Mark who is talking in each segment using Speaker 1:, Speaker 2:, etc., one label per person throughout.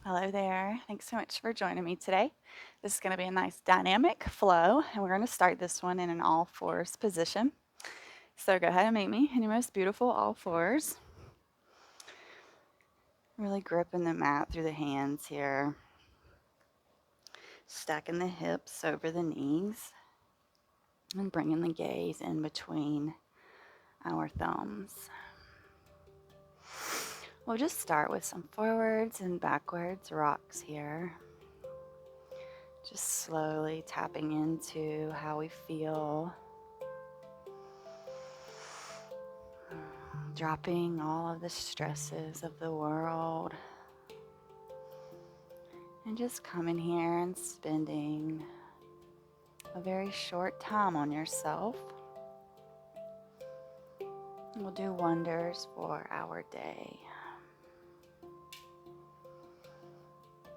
Speaker 1: Hello there. Thanks so much for joining me today. This is going to be a nice dynamic flow, and we're going to start this one in an all fours position. So go ahead and meet me in your most beautiful all fours. Really gripping the mat through the hands here. Stacking the hips over the knees and bringing the gaze in between our thumbs. We'll just start with some forwards and backwards rocks here. Just slowly tapping into how we feel. Dropping all of the stresses of the world. And just coming here and spending a very short time on yourself. Will do wonders for our day.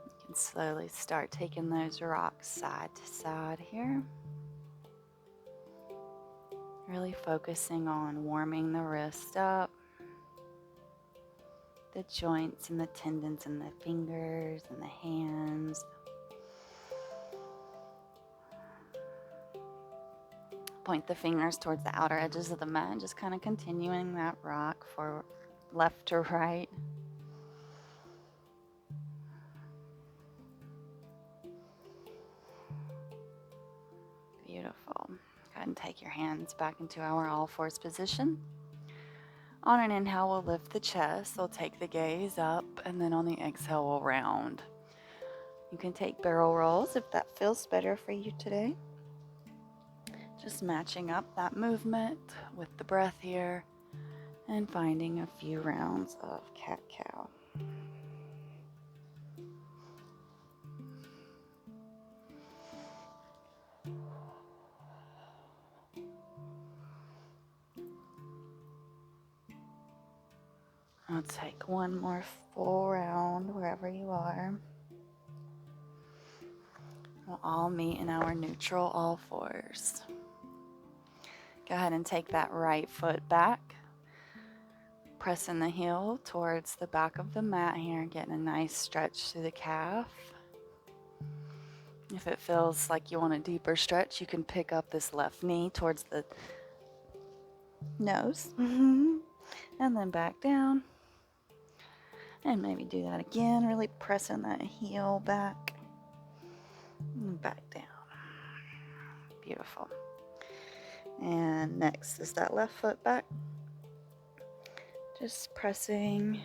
Speaker 1: You can slowly start taking those rocks side to side here. Really focusing on warming the wrist up, the joints and the tendons in the fingers and the hands. Point the fingers towards the outer edges of the mat and just kind of continuing that rock for left to right. Beautiful. Go ahead and take your hands back into our all fours position. On an inhale, we'll lift the chest. We'll take the gaze up, and then on the exhale, we'll round. You can take barrel rolls if that feels better for you today. Just matching up that movement with the breath here and finding a few rounds of cat-cow. I'll take one more full round wherever you are. We'll all meet in our neutral all fours. Go ahead and take that right foot back. Pressing the heel towards the back of the mat here, getting a nice stretch through the calf. If it feels like you want a deeper stretch, you can pick up this left knee towards the nose. And then back down. And maybe do that again, really pressing that heel back and back down. Beautiful. And next is that left foot back. Just pressing.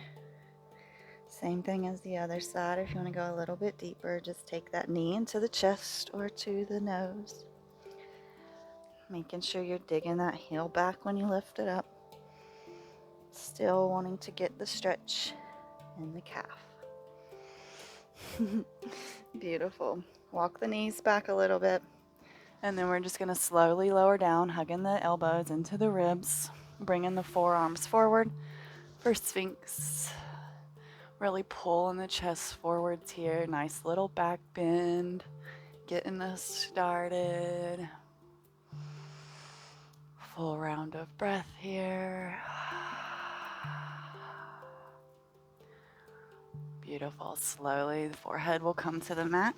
Speaker 1: Same thing as the other side. If you want to go a little bit deeper, just take that knee into the chest or to the nose. Making sure you're digging that heel back when you lift it up. Still wanting to get the stretch in the calf. Beautiful. Walk the knees back a little bit. And then we're just going to slowly lower down, hugging the elbows into the ribs, bringing the forearms forward for Sphinx. Really pulling the chest forwards here. Nice little back bend. Getting us started. Full round of breath here. Beautiful. Slowly, the forehead will come to the mat.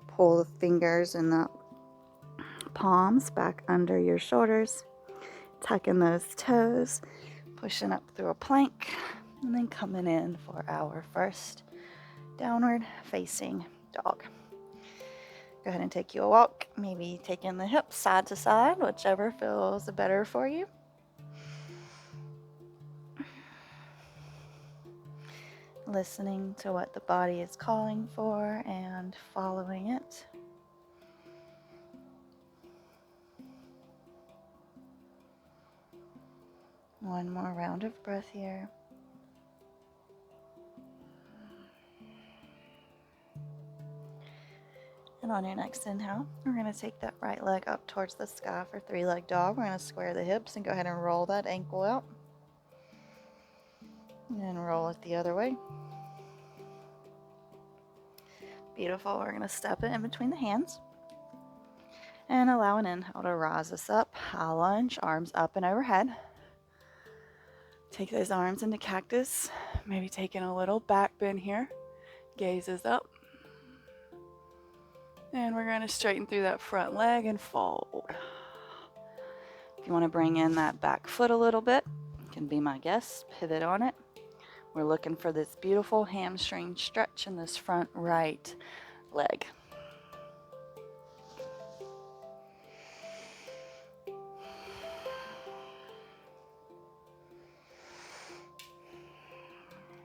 Speaker 1: Pull the fingers and the palms back under your shoulders. Tucking those toes. Pushing up through a plank. And then coming in for our first downward facing dog. Go ahead and take you a walk. Maybe taking the hips side to side, whichever feels better for you. Listening to what the body is calling for and following it. One more round of breath here. And on your next inhale, we're going to take that right leg up towards the sky for three-leg dog. We're going to square the hips and go ahead and roll that ankle out. And then roll it the other way. Beautiful. We're going to step it in between the hands. And allow an inhale to rise us up. High lunge, arms up and overhead. Take those arms into cactus. Maybe taking a little back bend here. Gaze is up. And we're going to straighten through that front leg and fold. If you want to bring in that back foot a little bit, you can be my guest, pivot on it. We're looking for this beautiful hamstring stretch in this front right leg.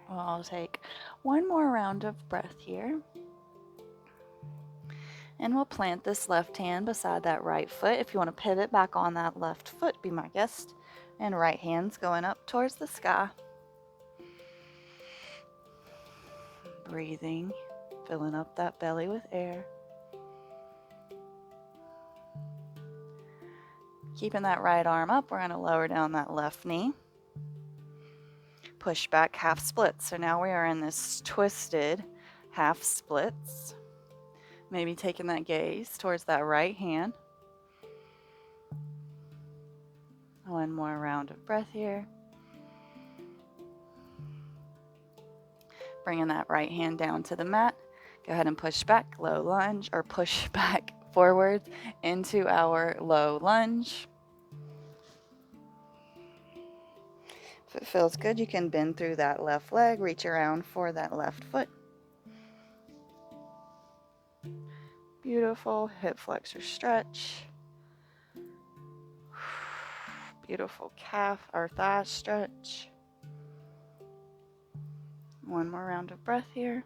Speaker 1: Well, I'll take one more round of breath here. And we'll plant this left hand beside that right foot. If you want to pivot back on that left foot, be my guest. And right hand's going up towards the sky. Breathing, filling up that belly with air. Keeping that right arm up, we're going to lower down that left knee. Push back half splits. So now we are in this twisted half splits. Maybe taking that gaze towards that right hand. One more round of breath here. Bringing that right hand down to the mat. Go ahead and push back, low lunge, or push back forward into our low lunge. If it feels good, you can bend through that left leg, reach around for that left foot. Beautiful hip flexor stretch. Beautiful calf or thigh stretch. One more round of breath here.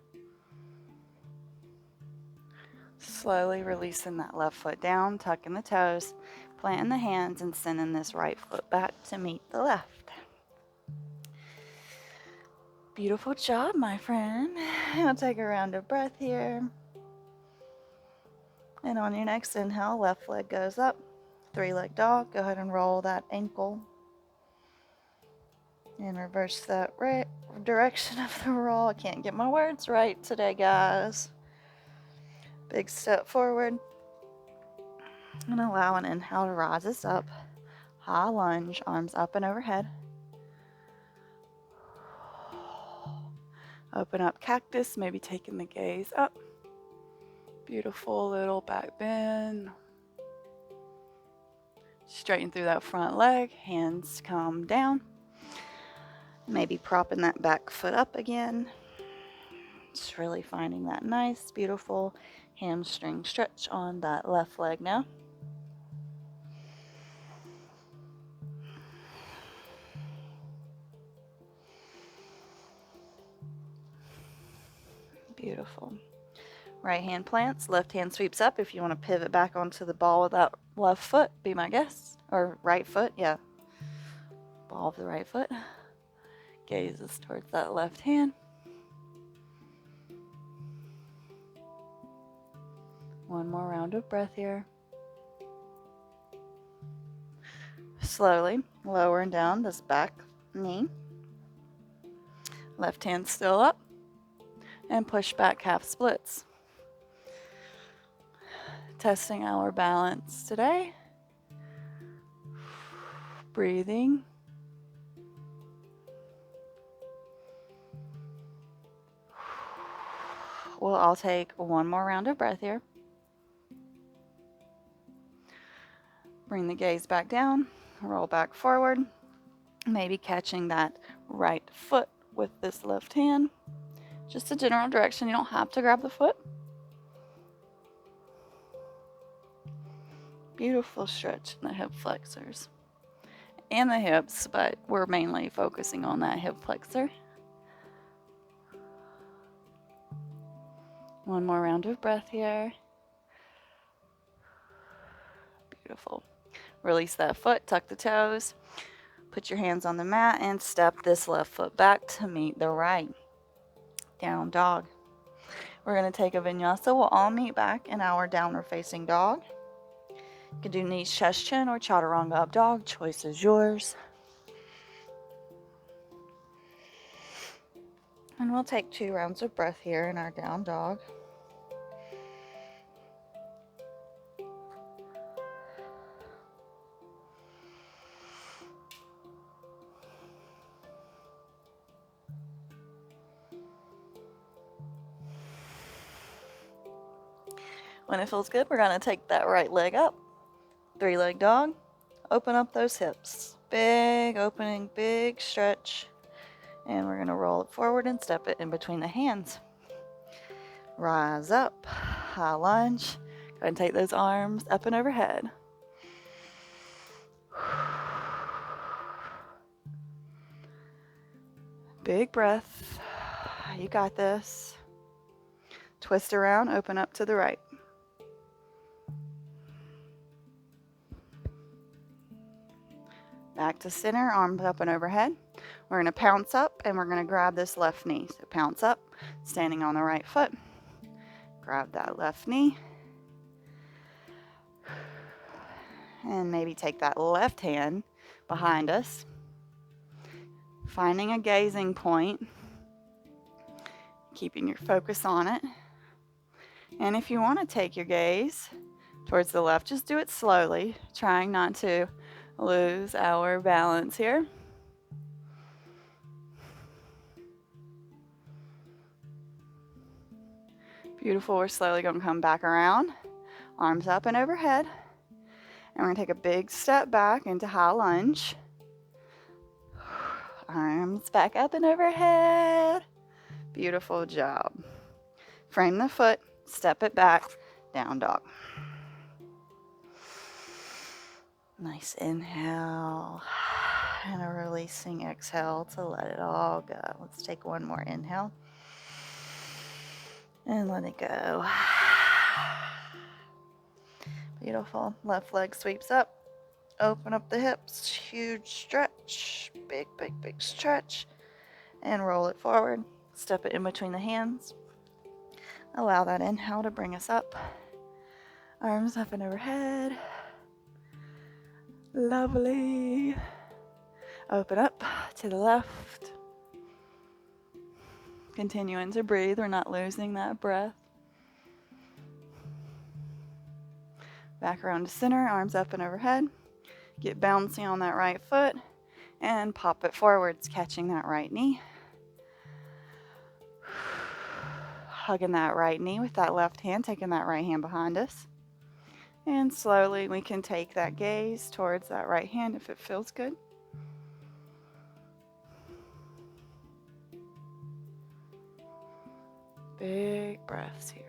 Speaker 1: Slowly releasing that left foot down, tucking the toes, planting the hands, and sending this right foot back to meet the left. Beautiful job, my friend. I'll take a round of breath here. And on your next inhale, left leg goes up. 3-leg dog. Go ahead and roll that ankle. And reverse that right direction of the roll. I can't get my words right today, guys. Big step forward. And allow an inhale to rise us up. High lunge, arms up and overhead. Open up cactus, maybe taking the gaze up. Beautiful little back bend. Straighten through that front leg, hands come down. Maybe propping that back foot up again. Just really finding that nice, beautiful hamstring stretch on that left leg now. Beautiful. Right hand plants, left hand sweeps up. If you want to pivot back onto the ball of that left foot, be my guest. Or right foot, yeah. Ball of the right foot. Gazes towards that left hand. One more round of breath here. Slowly lowering down this back knee. Left hand still up. And push back half splits. Testing our balance today. Breathing. Well, I'll take one more round of breath here. Bring the gaze back down. Roll back forward. Maybe catching that right foot with this left hand. Just a general direction. You don't have to grab the foot. Beautiful stretch in the hip flexors and the hips, but we're mainly focusing on that hip flexor. One more round of breath here. Beautiful. Release that foot, tuck the toes, put your hands on the mat, and step this left foot back to meet the right. Down dog. We're going to take a vinyasa. We'll all meet back in our downward facing dog. You can do knees, chest, chin, or chaturanga up dog. Choice is yours. And we'll take 2 rounds of breath here in our down dog. When it feels good, we're going to take that right leg up. 3-leg dog. Open up those hips. Big opening, big stretch. And we're going to roll it forward and step it in between the hands. Rise up. High lunge. Go ahead and take those arms up and overhead. Big breath. You got this. Twist around, open up to the right. Back to center, arms up and overhead. We're going to pounce up and we're going to grab this left knee. So pounce up, standing on the right foot. Grab that left knee. And maybe take that left hand behind us. Finding a gazing point. Keeping your focus on it. And if you want to take your gaze towards the left, just do it slowly, trying not to lose our balance here. Beautiful. We're slowly going to come back around. Arms up and overhead. And we're going to take a big step back into high lunge. Arms back up and overhead. Beautiful job. Frame the foot. Step it back. Down dog. Nice inhale. And a releasing exhale to let it all go. Let's take one more inhale. And let it go. Beautiful. Left leg sweeps up. Open up the hips. Huge stretch. Big, big, big stretch. And roll it forward. Step it in between the hands. Allow that inhale to bring us up. Arms up and overhead. Lovely. Open up to the left. Continuing to breathe. We're not losing that breath. Back around to center. Arms up and overhead. Get bouncy on that right foot. And pop it forwards, catching that right knee. Hugging that right knee with that left hand, taking that right hand behind us. And slowly we can take that gaze towards that right hand if it feels good. Big breaths here.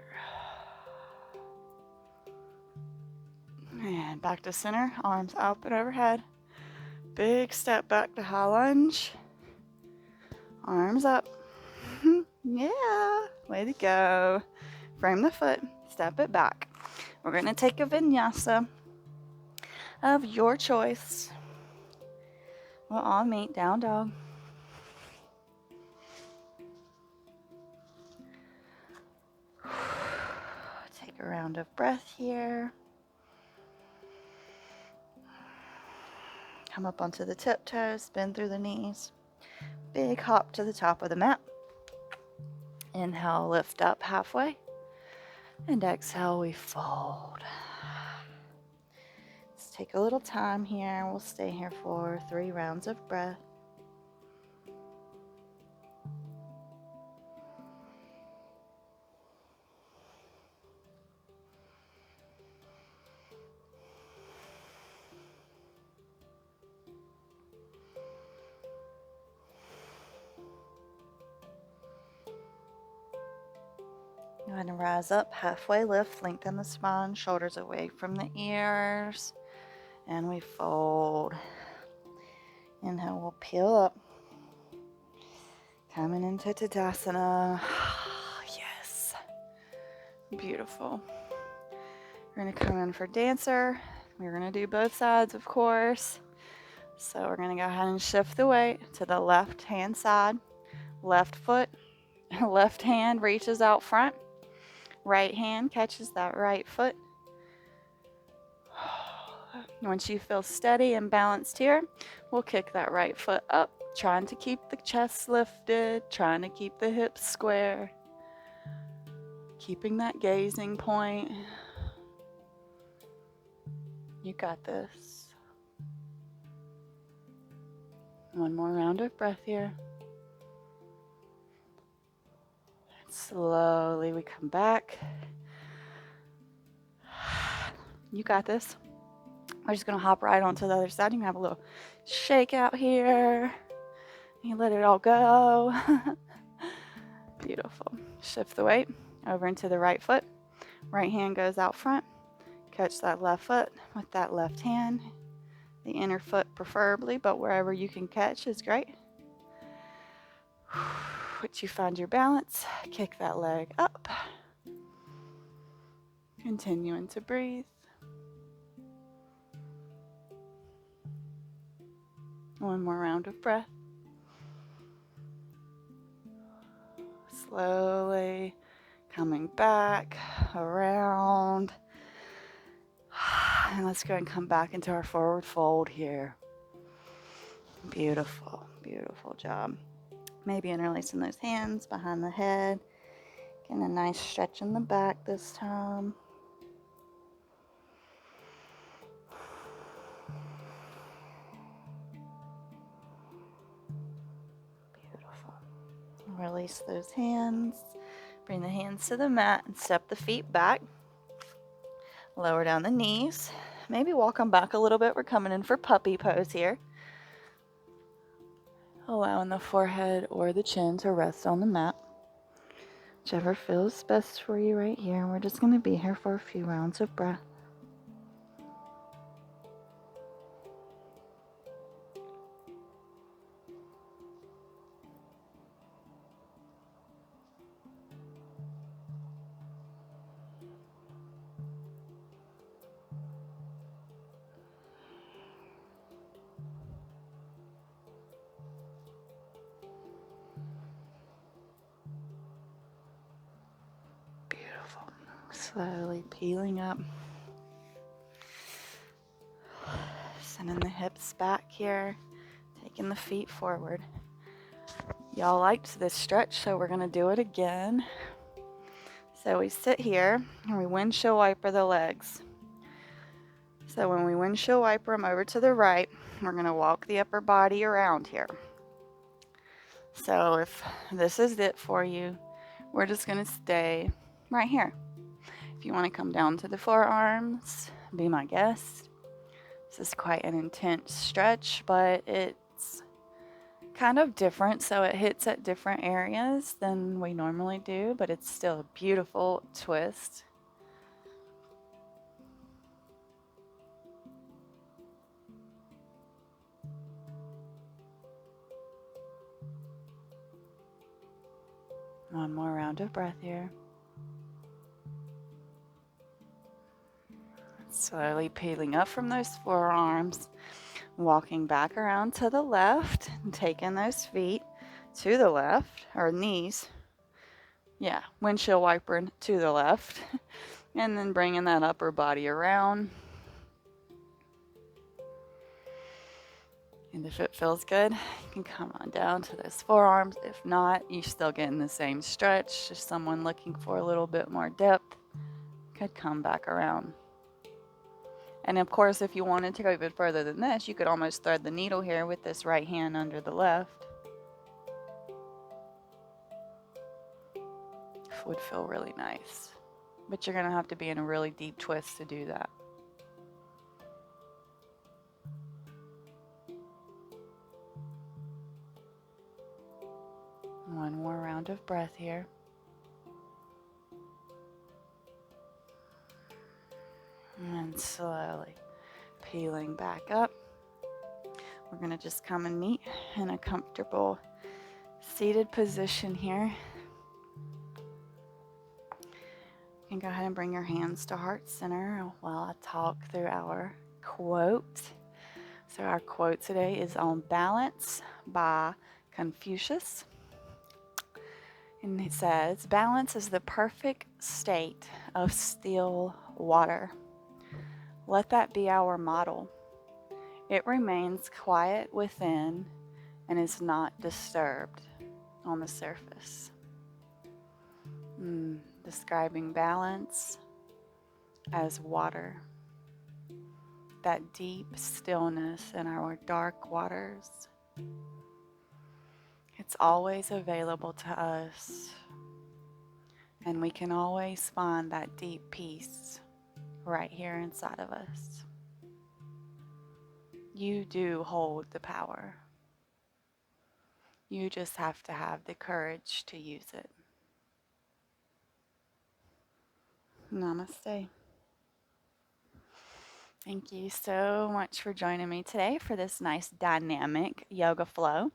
Speaker 1: And back to center, arms up and overhead. Big step back to high lunge. Arms up. Yeah, way to go. Frame the foot, step it back. We're going to take a vinyasa of your choice. We'll all meet down dog. Take a round of breath here. Come up onto the tiptoes, bend through the knees. Big hop to the top of the mat. Inhale, lift up halfway. And exhale, we fold. Let's take a little time here. We'll stay here for 3 rounds of breath. Go ahead and rise up, halfway lift, lengthen the spine, shoulders away from the ears, and we fold. Inhale, we'll peel up. Coming into Tadasana. Yes. Beautiful. We're going to come in for dancer. We're going to do both sides, of course. So we're going to go ahead and shift the weight to the left hand side. Left foot, left hand reaches out front. Right hand catches that right foot. Once you feel steady and balanced here, we'll kick that right foot up, trying to keep the chest lifted, trying to keep the hips square, keeping that gazing point. You got this. One more round of breath here. Slowly we come back. You got this. We're just going to hop right onto the other side. You can have a little shake out here. You let it all go. Beautiful. Shift the weight over into the right foot. Right hand goes out front. Catch that left foot with that left hand. The inner foot preferably, but wherever you can catch is great. Once you find your balance, kick that leg up. Continuing to breathe. One more round of breath. Slowly coming back around. And let's go and come back into our forward fold here. Beautiful, beautiful job. Maybe interlacing those hands behind the head. Getting a nice stretch in the back this time. Beautiful. Release those hands. Bring the hands to the mat and step the feet back. Lower down the knees. Maybe walk them back a little bit. We're coming in for puppy pose here. Allowing the forehead or the chin to rest on the mat. Whichever feels best for you right here. We're just going to be here for a few rounds of breath. Beautiful. Slowly peeling up. Sending the hips back here. Taking the feet forward. Y'all liked this stretch, so we're going to do it again. So we sit here and we windshield wiper the legs. So when we windshield wiper them over to the right, we're going to walk the upper body around here. So if this is it for you, we're just going to stay right here. If you want to come down to the forearms, be my guest. This is quite an intense stretch, but it's kind of different, so it hits at different areas than we normally do, but it's still a beautiful twist. One more round of breath here. Slowly peeling up from those forearms, walking back around to the left, and taking those feet to the left, or knees. Yeah, windshield wiper to the left, and then bringing that upper body around. And if it feels good, you can come on down to those forearms. If not, you're still getting the same stretch. Just someone looking for a little bit more depth could come back around. And of course, if you wanted to go even further than this, you could almost thread the needle here with this right hand under the left. Would feel really nice. But you're going to have to be in a really deep twist to do that. One more round of breath here. And slowly peeling back up. We're going to just come and meet in a comfortable seated position here. You can go ahead and bring your hands to heart center while I talk through our quote. So our quote today is on Balance by Confucius. And it says, balance is the perfect state of still water. Let that be our model. It remains quiet within and is not disturbed on the surface. Describing balance as water. That deep stillness in our dark waters. It's always available to us, and we can always find that deep peace right here inside of us. You do hold the power. You just have to have the courage to use it. Namaste. Thank you so much for joining me today for this nice dynamic yoga flow.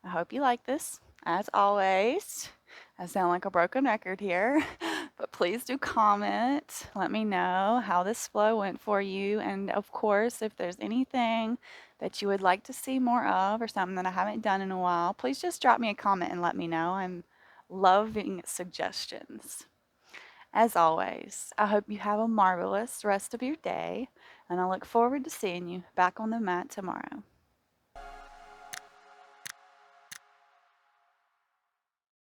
Speaker 1: I hope you like this. As always, I sound like a broken record here, but please do comment. Let me know how this flow went for you. And of course, if there's anything that you would like to see more of or something that I haven't done in a while, please just drop me a comment and let me know. I'm loving suggestions. As always, I hope you have a marvelous rest of your day, and I look forward to seeing you back on the mat tomorrow.